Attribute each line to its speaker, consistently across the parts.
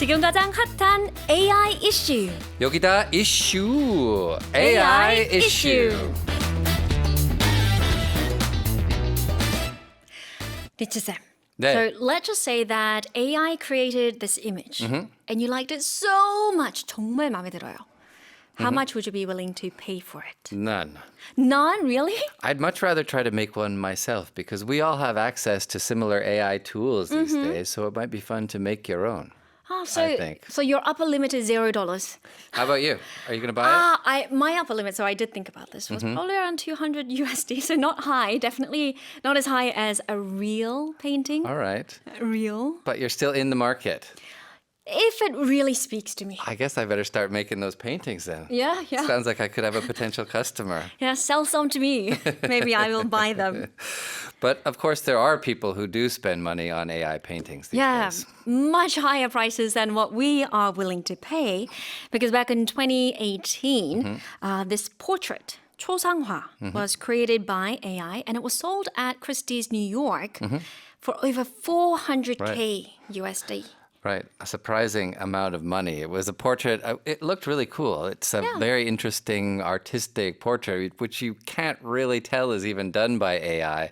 Speaker 1: 지금 가장 핫한 AI 이슈.
Speaker 2: 여기다 이슈 AI 이슈.
Speaker 1: 리치쌤.
Speaker 2: 네.
Speaker 1: So let's just say that AI created this image and you liked it so much. 정말 마음에 들어요. How much would you be willing to pay for it?
Speaker 2: None.
Speaker 1: None, really?
Speaker 2: I'd much rather try to make one myself because we all have access to similar AI tools these days, so it might be fun to make your own.
Speaker 1: Oh,
Speaker 2: I think.
Speaker 1: so your upper limit is $0.
Speaker 2: How about you? Are you going to buy it?
Speaker 1: My upper limit, so I did think about this, was probably around 200 USD, so not high, definitely not as high as a real painting.
Speaker 2: All right.
Speaker 1: Real.
Speaker 2: But you're still in the market.
Speaker 1: If it really speaks to me.
Speaker 2: I guess I better start making those paintings then.
Speaker 1: Yeah.
Speaker 2: Sounds like I could have a potential customer.
Speaker 1: Yeah, sell some to me. Maybe I will buy them.
Speaker 2: But of course, there are people who do spend money on AI paintings these
Speaker 1: Yeah,
Speaker 2: days.
Speaker 1: much higher prices than what we are willing to pay. Because back in 2018, this portrait, 초상화, was created by AI and it was sold at Christie's New York for over 400K USD.
Speaker 2: Right, a surprising amount of money. It was a portrait. It looked really cool. It's a very interesting artistic portrait, which you can't really tell is even done by AI.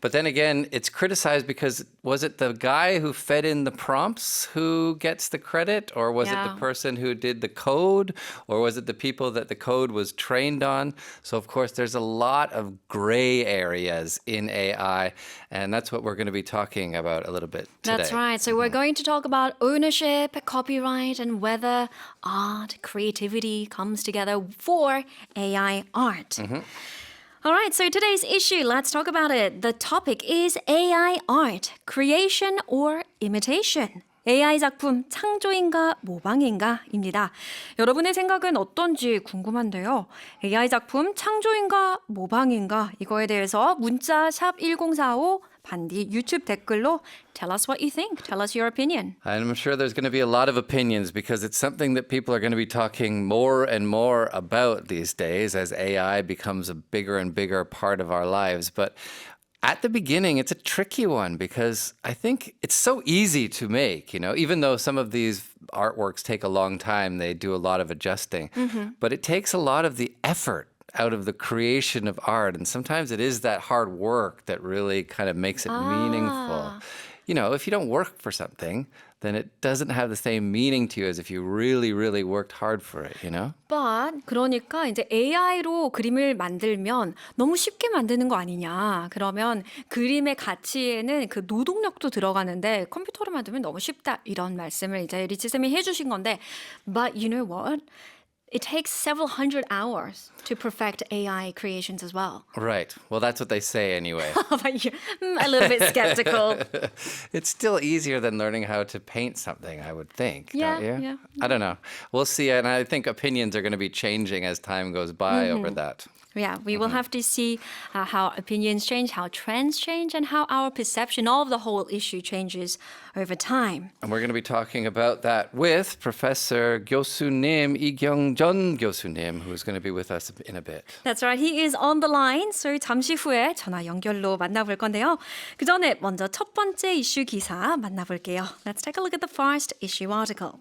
Speaker 2: But then again, it's criticized because was it the guy who fed in the prompts who gets the credit? Or was it the person who did the code? Or was it the people that the code was trained on? So, of course, there's a lot of gray areas in AI. And that's what we're going to be talking about a little bit today.
Speaker 1: That's right. So we're going to talk about ownership, copyright, and whether art, creativity comes together for AI art. All right, so today's issue, let's talk about it. The topic is AI art, creation or imitation. AI 작품 창조인가 모방인가입니다. 여러분의 생각은 어떤지 궁금한데요. AI 작품 창조인가 모방인가 이거에 대해서 문자 샵 1045 반디 유튜브 댓글로 tell us what you think. Tell us your opinion.
Speaker 2: I'm sure there's going to be a lot of opinions because it's something that people are going to be talking more and more about these days as AI becomes a bigger and bigger part of our lives. But at the beginning, it's a tricky one because I think it's so easy to make, even though some of these artworks take a long time, they do a lot of adjusting. But it takes a lot of the effort out of the creation of art. And sometimes it is that hard work that really kind of makes it meaningful. If you don't work for something, then it doesn't have the same meaning to you as if you really, really worked hard for it,
Speaker 1: But 그러니까 이제 AI로 그림을 만들면 너무 쉽게 만드는 거 아니냐. 그러면 그림의 가치에는 그 노동력도 들어가는데 컴퓨터로 만들면 너무 쉽다. 이런 말씀을 이제 리치쌤이 해주신 건데 But you know what? It takes several hundred hours to perfect AI creations as well.
Speaker 2: Right. Well, that's what they say anyway.
Speaker 1: But you're a little bit skeptical.
Speaker 2: It's still easier than learning how to paint something, I would think.
Speaker 1: Yeah,
Speaker 2: don't you?
Speaker 1: yeah.
Speaker 2: I don't know. We'll see. And I think opinions are going to be changing as time goes by over that.
Speaker 1: Yeah, we will have to see how opinions change, how trends change, and how our perception of the whole issue changes over time.
Speaker 2: And we're going to be talking about that with Professor 교수님, 이경전 교수님, who's going to be with us in a bit.
Speaker 1: That's right. He is on the line. So 잠시 후에 전화 연결로 만나볼 건데요. 그 전에 먼저 첫 번째 이슈 기사 만나볼게요. Let's take a look at the first issue article.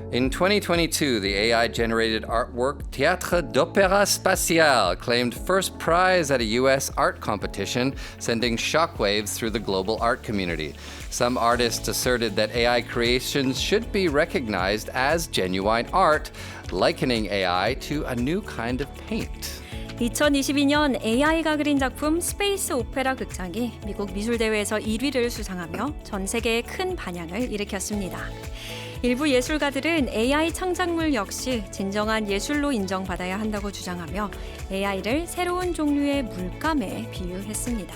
Speaker 2: In 2022, the AI-generated artwork Théâtre d'Opéra Spatial claimed first prize at a U.S. art competition, sending shockwaves through the global art community. Some artists asserted that AI creations should be recognized as genuine art, likening AI to a new kind of paint.
Speaker 1: 2022년 AI가 그린 작품 스페이스 오페라 극장이 미국 미술대회에서 1위를 수상하며 전 세계에 큰 반향을 일으켰습니다. 일부 예술가들은 AI 창작물 역시 진정한 예술로 인정받아야 한다고 주장하며 AI를 새로운 종류의 물감에 비유했습니다.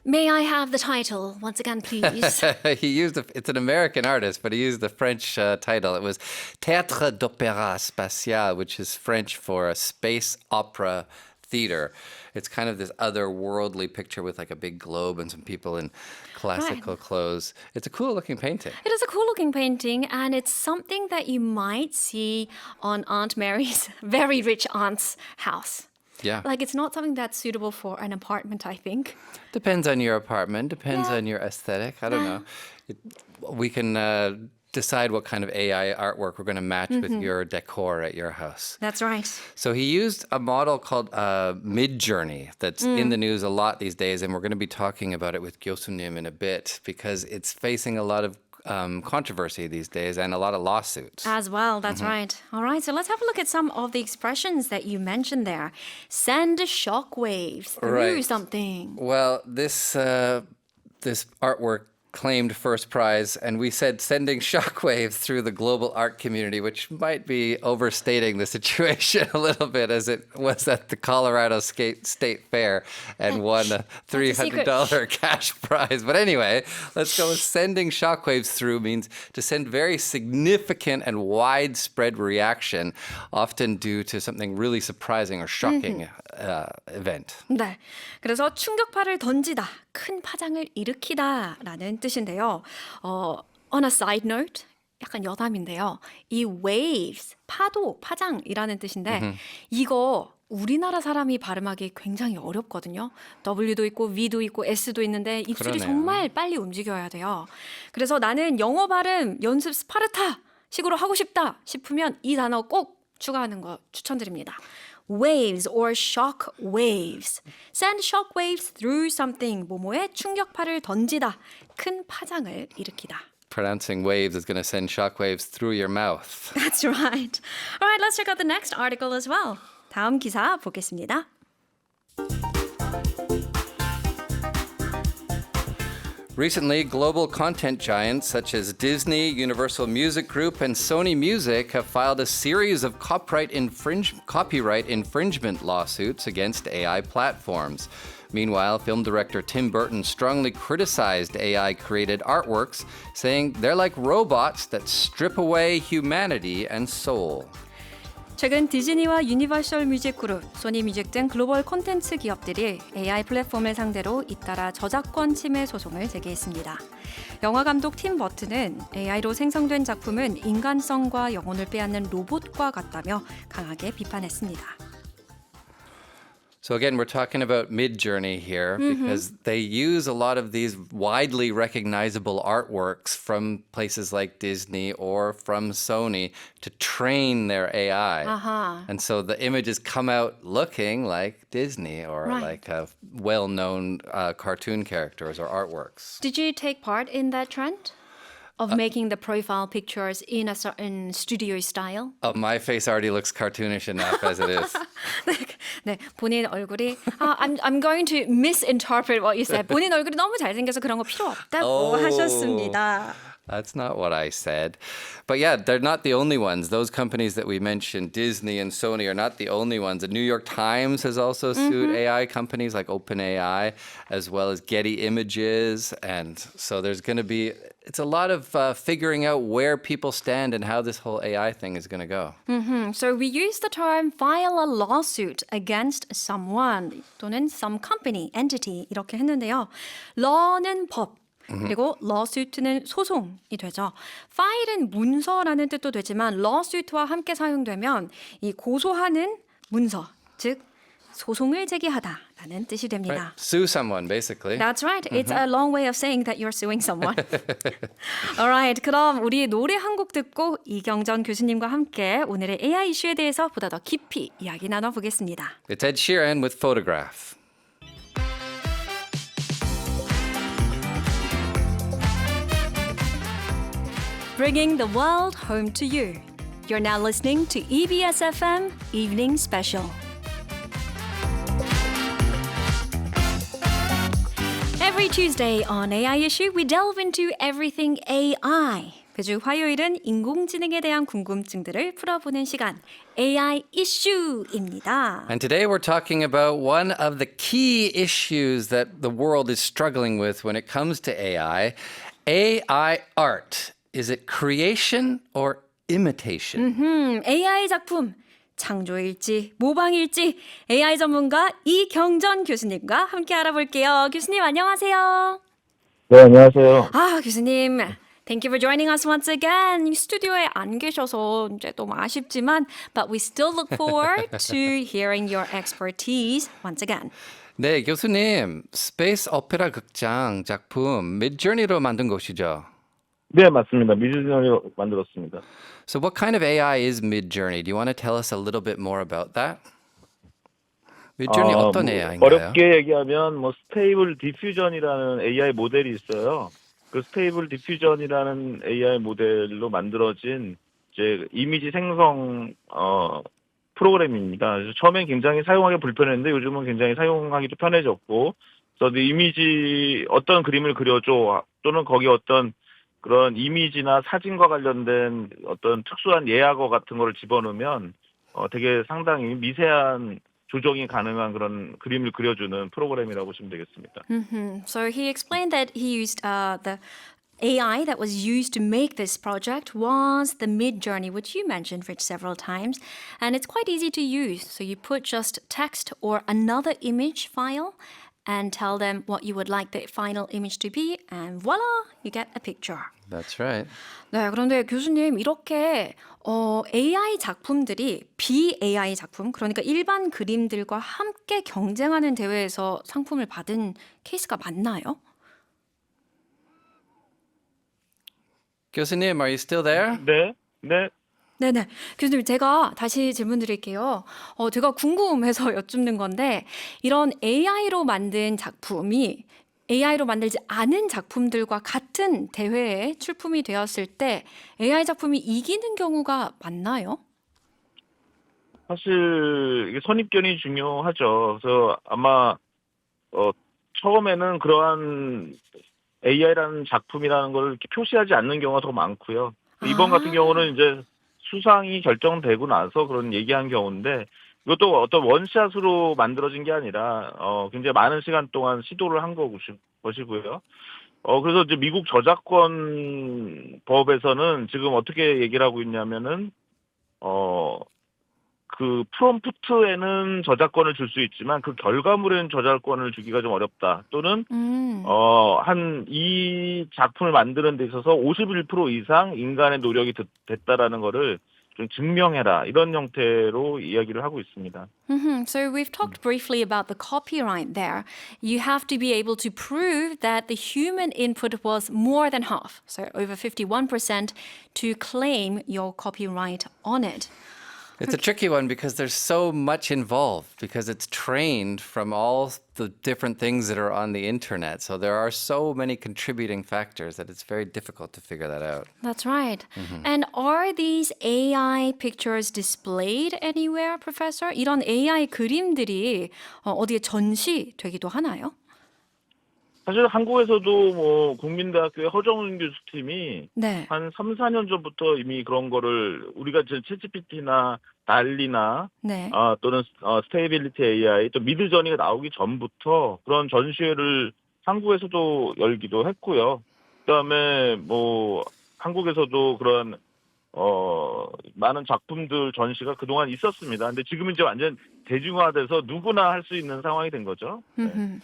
Speaker 1: May I have the title once again, please?
Speaker 2: It's an American artist, but he used the French title. It was Théâtre d'Opéra Spatial, which is French for a space opera theater. It's kind of this otherworldly picture with like a big globe and some people in classical clothes. It's a cool looking painting.
Speaker 1: It is a cool looking painting, and it's something that you might see on Aunt Mary's very rich aunt's house.
Speaker 2: Yeah.
Speaker 1: Like it's not something that's suitable for an apartment, I think.
Speaker 2: Depends on your apartment, depends on your aesthetic. I don't know. We can decide what kind of AI artwork we're going to match with your decor at your house.
Speaker 1: That's right.
Speaker 2: So he used a model called Midjourney that's in the news a lot these days, and we're going to be talking about it with Gyosunim in a bit because it's facing a lot of controversy these days and a lot of lawsuits.
Speaker 1: As well, that's right. All right, so let's have a look at some of the expressions that you mentioned there. Send shockwaves through
Speaker 2: Right.
Speaker 1: something.
Speaker 2: Well, this artwork claimed first prize, and we said sending shockwaves through the global art community, which might be overstating the situation a little bit, as it was at the Colorado State Fair and won a $300 cash prize. But anyway, let's go with sending shockwaves through means to send very significant and widespread reaction, often due to something really surprising or shocking event.
Speaker 1: 네, 그래서 충격파를 던지다, 큰 파장을 일으키다라는 뜻인데요. On a side note, 약간 여담인데요. 이 waves, 파도, 파장이라는 뜻인데 이거 우리나라 사람이 발음하기 굉장히 어렵거든요. W도 있고 V도 있고 S도 있는데 입술이
Speaker 2: 그러네요.
Speaker 1: 정말 빨리 움직여야 돼요. 그래서 나는 영어 발음 연습 스파르타 식으로 하고 싶다 싶으면 이 단어 꼭 추가하는 거 추천드립니다. Waves or shock waves. Send shock waves through something. 뭐뭐에 충격파를 던지다. 큰 파장을 일으키다.
Speaker 2: Pronouncing waves is going to send shockwaves through your mouth.
Speaker 1: That's right. All right, let's check out the next article as well. 다음 기사 보겠습니다.
Speaker 2: Recently, global content giants such as Disney, Universal Music Group, and Sony Music have filed a series of copyright infringement lawsuits against AI platforms. Meanwhile, film director Tim Burton strongly criticized AI-created artworks, saying they're like robots that strip away humanity and soul.
Speaker 1: 최근 디즈니와 유니버셜 뮤직 그룹, 소니 뮤직 등 글로벌 콘텐츠 기업들이 AI 플랫폼을 상대로 잇따라 저작권 침해 소송을 제기했습니다. 영화 감독 팀 버튼은 AI로 생성된 작품은 인간성과 영혼을 빼앗는 로봇과 같다며 강하게 비판했습니다.
Speaker 2: So again, we're talking about Midjourney here because they use a lot of these widely recognizable artworks from places like Disney or from Sony to train their AI. And so the images come out looking like Disney or
Speaker 1: Right.
Speaker 2: like well-known cartoon characters or artworks.
Speaker 1: Did you take part in that trend of making the profile pictures in a certain studio style?
Speaker 2: Oh, my face already looks cartoonish enough as it is.
Speaker 1: 네, 본인 얼굴이 I'm going to misinterpret what you said. 본인 얼굴이 너무 잘생겨서 그런 거 필요 없다고
Speaker 2: Oh.
Speaker 1: 하셨습니다.
Speaker 2: That's not what I said. But yeah, they're not the only ones. Those companies that we mentioned, Disney and Sony, are not the only ones. The New York Times has also sued AI companies like OpenAI, as well as Getty Images. And so there's going to be, it's a lot of figuring out where people stand and how this whole AI thing is going to go.
Speaker 1: So we use the term file a lawsuit against someone 또는 some company, entity 이렇게 했는데요. law는 법. 그리고 lawsuit는 소송이 되죠. 파일은 문서라는 뜻도 되지만 lawsuit와 함께 사용되면 이 고소하는 문서, 즉 소송을 제기하다라는 뜻이 됩니다.
Speaker 2: Sue someone, basically.
Speaker 1: That's right. It's a long way of saying that you're suing someone. Alright, 그럼 우리 노래 한 곡 듣고 이경전 교수님과 함께 오늘의 AI 이슈에 대해서 보다 더 깊이 이야기 나눠보겠습니다.
Speaker 2: It's Ed Sheeran with Photograph.
Speaker 1: Bringing the world home to you. You're now listening to EBS FM Evening Special. Every Tuesday on AI Issue, we delve into everything AI. 그중 화요일은 인공지능에 대한 궁금증들을 풀어보는 시간, AI Issue입니다.
Speaker 2: And today we're talking about one of the key issues that the world is struggling with when it comes to AI art. Is it creation or imitation?
Speaker 1: AI 작품, 창조일지, 모방일지, AI 전문가 이경전 교수님과 함께 알아볼게요. 교수님 안녕하세요.
Speaker 3: 네, 안녕하세요.
Speaker 1: 교수님. Thank you for joining us once again. 스튜디오에 안 계셔서 이제 너무 아쉽지만, but we still look forward to hearing your expertise once again.
Speaker 2: 네, 교수님, 스페이스 오페라 극장 작품 미드저니로 만든 것이죠.
Speaker 3: 네, 맞습니다. 미드저니로 만들었습니다.
Speaker 2: So what kind of AI is Midjourney? Do you want to tell us a little bit more about that? Midjourney 어떤 AI인가요?
Speaker 3: 어렵게 얘기하면 스테이블 디퓨전이라는 AI 모델이 있어요. 그 스테이블 디퓨전이라는 AI 모델로 만들어진 이제 이미지 생성 프로그램입니다. 그래서 처음엔 굉장히 사용하기 불편했는데 요즘은 굉장히 사용하기도 편해졌고, 그래서 이미지 어떤 그림을 그려줘 또는 거기 어떤 그런 이미지나 사진과 관련된 어떤 특수한 예약어 같은 거를 집어넣으면 되게 상당히 미세한 조정이 가능한 그런 그림을 그려주는 프로그램이라고 보시면 되겠습니다.
Speaker 1: So he explained that he used the AI that was used to make this project was the Midjourney, which you mentioned, Rich, several times. And it's quite easy to use. So you put just text or another image file and tell them what you would like the final image to be, and voila, you get a picture.
Speaker 2: That's right.
Speaker 1: 네, 그런데 교수님, 이렇게 AI 작품들이 B-AI 작품, 그러니까 일반 그림들과 함께 경쟁하는 대회에서 상품을 받은 케이스가 많나요?
Speaker 2: 교수님, are you still there?
Speaker 3: 네, 네.
Speaker 1: 네네. 교수님, 제가 다시 질문 드릴게요. 제가 궁금해서 여쭙는 건데, 이런 AI로 만든 작품이 AI로 만들지 않은 작품들과 같은 대회에 출품이 되었을 때 AI 작품이 이기는 경우가 많나요?
Speaker 3: 사실 이게 선입견이 중요하죠. 그래서 아마 처음에는 그러한 AI라는 작품이라는 걸 이렇게 표시하지 않는 경우가 더 많고요. 이번 같은 경우는 이제 수상이 결정되고 나서 그런 얘기한 경우인데, 이것도 어떤 원샷으로 만들어진 게 아니라 굉장히 많은 시간 동안 시도를 한 것이고요. 그래서 이제 미국 저작권 법에서는 지금 어떻게 얘기를 하고 있냐면은 그 프롬프트에는 저작권을 줄 수 있지만 그 결과물에는 저작권을 주기가 좀 어렵다. 또는 이 작품을 만드는 데 있어서 51% 이상 인간의 노력이 됐다라는 거를 좀 증명해라. 이런 형태로 이야기를 하고 있습니다.
Speaker 1: So we've talked briefly about the copyright there. You have to be able to prove that the human input was more than half, so over 51%, to claim your copyright on it.
Speaker 2: It's a tricky one because there's so much involved because it's trained from all the different things that are on the internet. So there are so many contributing factors that it's very difficult to figure that out.
Speaker 1: That's right. And are these AI pictures displayed anywhere, Professor? 이런 AI 그림들이 어디에 전시되기도 하나요?
Speaker 3: 사실 한국에서도 국민대학교의 허정은 교수팀이
Speaker 1: 네.
Speaker 3: 한 3, 4년 전부터 이미 그런 거를 우리가 챗GPT나 달리나
Speaker 1: 네.
Speaker 3: 또는 스테이빌리티 AI 또 미드저니가 나오기 전부터 그런 전시회를 한국에서도 열기도 했고요. 그다음에 한국에서도 그런 많은 작품들 전시가 그동안 있었습니다. 근데 지금은 이제 완전 대중화돼서 누구나 할 수 있는 상황이 된 거죠. 네.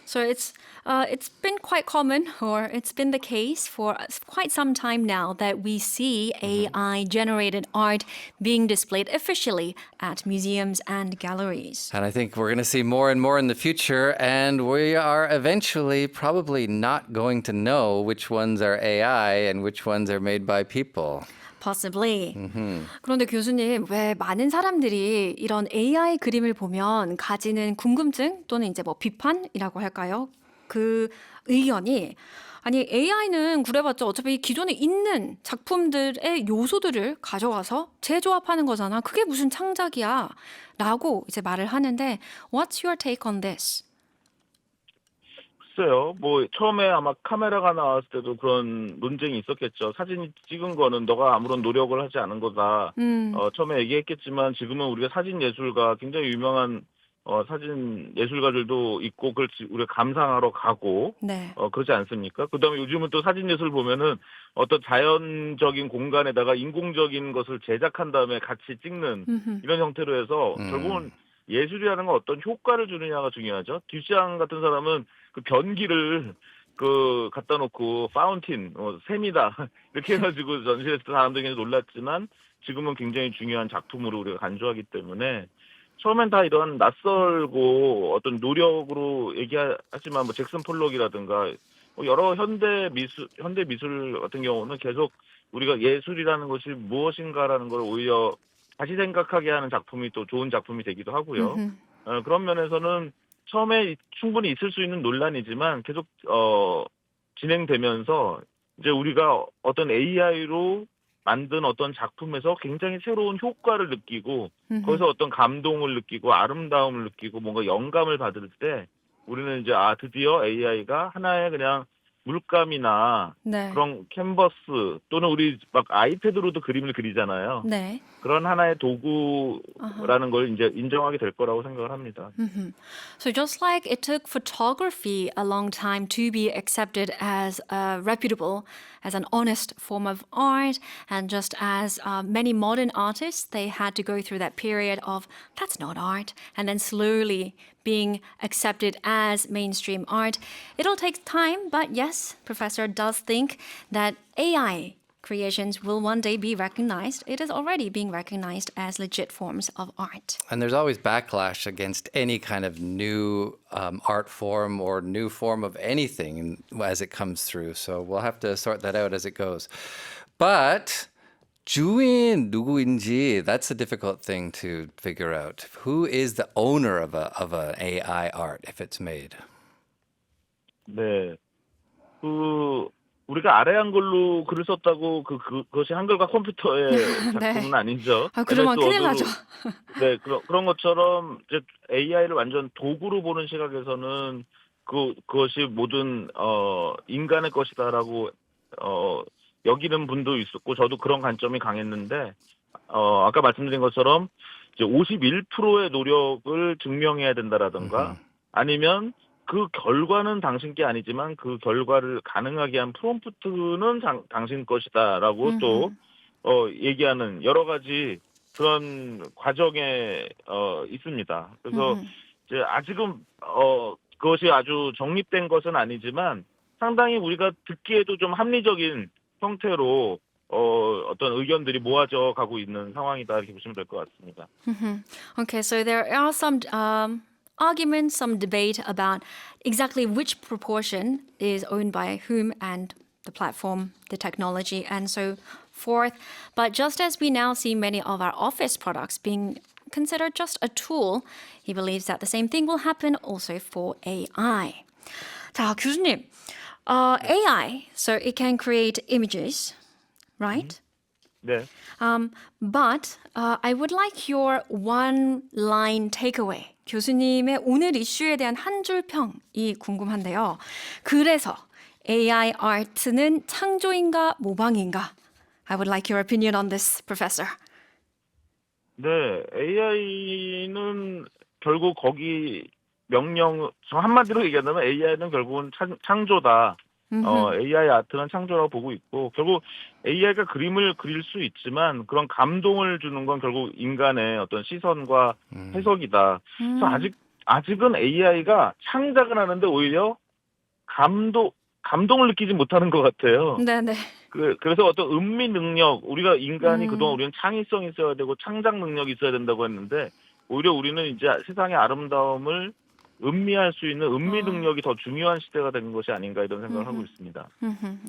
Speaker 1: So it's been quite common, or it's been the case for quite some time now that we see AI generated art being displayed officially at museums and galleries.
Speaker 2: And I think we're going to see more and more in the future, and we are eventually probably not going to know which ones are AI and which ones are made by people.
Speaker 1: Possibly. 그런데 교수님, 왜 많은 사람들이 이런 AI 그림을 보면 가지는 궁금증 또는 이제 비판이라고 할까요? 그 의견이 아니 AI는 그래봤자 어차피 기존에 있는 작품들의 요소들을 가져와서 재조합하는 거잖아. 그게 무슨 창작이야? 라고 이제 말을 하는데 What's your take on this?
Speaker 3: 글쎄요. 처음에 아마 카메라가 나왔을 때도 그런 논쟁이 있었겠죠. 사진 찍은 거는 너가 아무런 노력을 하지 않은 거다. 처음에 얘기했겠지만 지금은 우리가 사진 예술가, 굉장히 유명한 사진 예술가들도 있고 그걸 우리가 감상하러 가고
Speaker 1: 네.
Speaker 3: 그러지 않습니까? 그다음에 요즘은 또 사진 예술 보면은 어떤 자연적인 공간에다가 인공적인 것을 제작한 다음에 같이 찍는 이런 형태로 해서 결국은 예술이라는 건 어떤 효과를 주느냐가 중요하죠. 듀샹 같은 사람은 그 변기를 갖다 놓고 파운틴, 샘이다 이렇게 해가지고 전시했을 때 사람들이 굉장히 놀랐지만 지금은 굉장히 중요한 작품으로 우리가 간주하기 때문에 처음엔 다 이런 낯설고 어떤 노력으로 얘기하지만 뭐 잭슨 폴록이라든가 여러 현대 미술 같은 경우는 계속 우리가 예술이라는 것이 무엇인가라는 걸 오히려 다시 생각하게 하는 작품이 또 좋은 작품이 되기도 하고요. 그런 면에서는 처음에 충분히 있을 수 있는 논란이지만 계속 진행되면서 이제 우리가 어떤 AI로 만든 어떤 작품에서 굉장히 새로운 효과를 느끼고 거기서 어떤 감동을 느끼고 아름다움을 느끼고 뭔가 영감을 받을 때 우리는 이제 드디어 AI가 하나의 그냥 물감이나
Speaker 1: 네.
Speaker 3: 그런 캔버스 또는 우리 막 아이패드로도 그림을 그리잖아요.
Speaker 1: 네.
Speaker 3: 그런 하나의 도구라는 걸 이제 인정하게 될 거라고 생각을 합니다.
Speaker 1: So just like it took photography a long time to be accepted as reputable, as an honest form of art, and just as many modern artists, they had to go through that period of that's not art, and then slowly being accepted as mainstream art. It'll take time, but yes, Professor does think that AI creations will one day be recognized. It is already being recognized as legit forms of art.
Speaker 2: And there's always backlash against any kind of new art form or new form of anything as it comes through. So we'll have to sort that out as it goes. But 주인 누구인지, that's a difficult thing to figure out. Who is the owner of an AI art if it's made?
Speaker 3: 네. 우리가 아래 한글로 글을 썼다고 그것이 한글과 컴퓨터의 작품은 아니죠.
Speaker 1: 그러면 큰일 나죠.
Speaker 3: 네, 그런 것처럼 이제 AI를 완전 도구로 보는 시각에서는 그것이 모든 인간의 것이다라고 여기는 분도 있었고 저도 그런 관점이 강했는데 아까 말씀드린 것처럼 이제 51%의 노력을 증명해야 된다라든가 아니면 그 결과는 당신 게 아니지만 그 결과를 가능하게 한 프롬프트는 당신 것이다라고 또 얘기하는 여러 가지 그런 과정에 있습니다. 그래서 이제 아직은 그것이 아주 정립된 것은 아니지만 상당히 우리가 듣기에도 좀 합리적인 형태로 어떤 의견들이 모아져 가고 있는 상황이다 이렇게 보시면 될 것 같습니다.
Speaker 1: Okay, so there are some arguments, some debate about exactly which proportion is owned by whom and the platform, the technology, and so forth. But just as we now see many of our office products being considered just a tool, he believes that the same thing will happen also for AI. 자, 교수님, AI, so it can create images, right?
Speaker 3: 네.
Speaker 1: But I would like your one-line takeaway. 교수님의 오늘 이슈에 대한 한 줄 평이 궁금한데요. 그래서 AI 아트는 창조인가 모방인가? I would like your opinion on this, Professor.
Speaker 3: 네, AI는 결국 거기 한마디로 얘기한다면 AI는 결국은 창조다. AI 아트는 창조라고 보고 있고 결국 AI가 그림을 그릴 수 있지만 그런 감동을 주는 건 결국 인간의 어떤 시선과 해석이다. 그래서 아직은 AI가 창작을 하는데 오히려 감동을 느끼지 못하는 것 같아요.
Speaker 1: 네네.
Speaker 3: 그래서 어떤 음미 능력, 우리가 인간이 그동안 우리는 창의성이 있어야 되고 창작 능력이 있어야 된다고 했는데 오히려 우리는 이제 세상의 아름다움을 음미할 수 있는 음미 능력이 더 중요한 시대가 된 것이 아닌가 이런 생각을 하고 있습니다.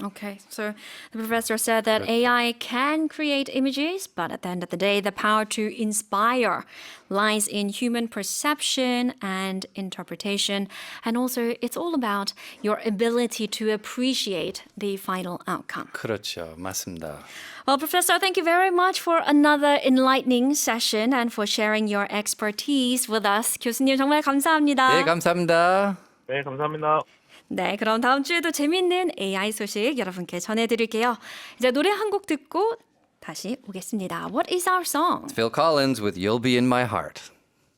Speaker 1: Okay, so the professor said that AI can create images, but at the end of the day, the power to inspire lies in human perception and interpretation. And also, it's all about your ability to appreciate the final outcome.
Speaker 2: 그렇죠. 맞습니다.
Speaker 1: Well, Professor, thank you very much for another enlightening session and for sharing your expertise with us. 교수님 정말 감사합니다.
Speaker 2: 네, 감사합니다.
Speaker 3: 네, 감사합니다.
Speaker 1: 네, 그럼 다음 주에도 재미있는 AI 소식 여러분께 전해드릴게요. 이제 노래 한 곡 듣고 다시 오겠습니다. What is our song?
Speaker 2: Phil Collins with You'll Be in My Heart.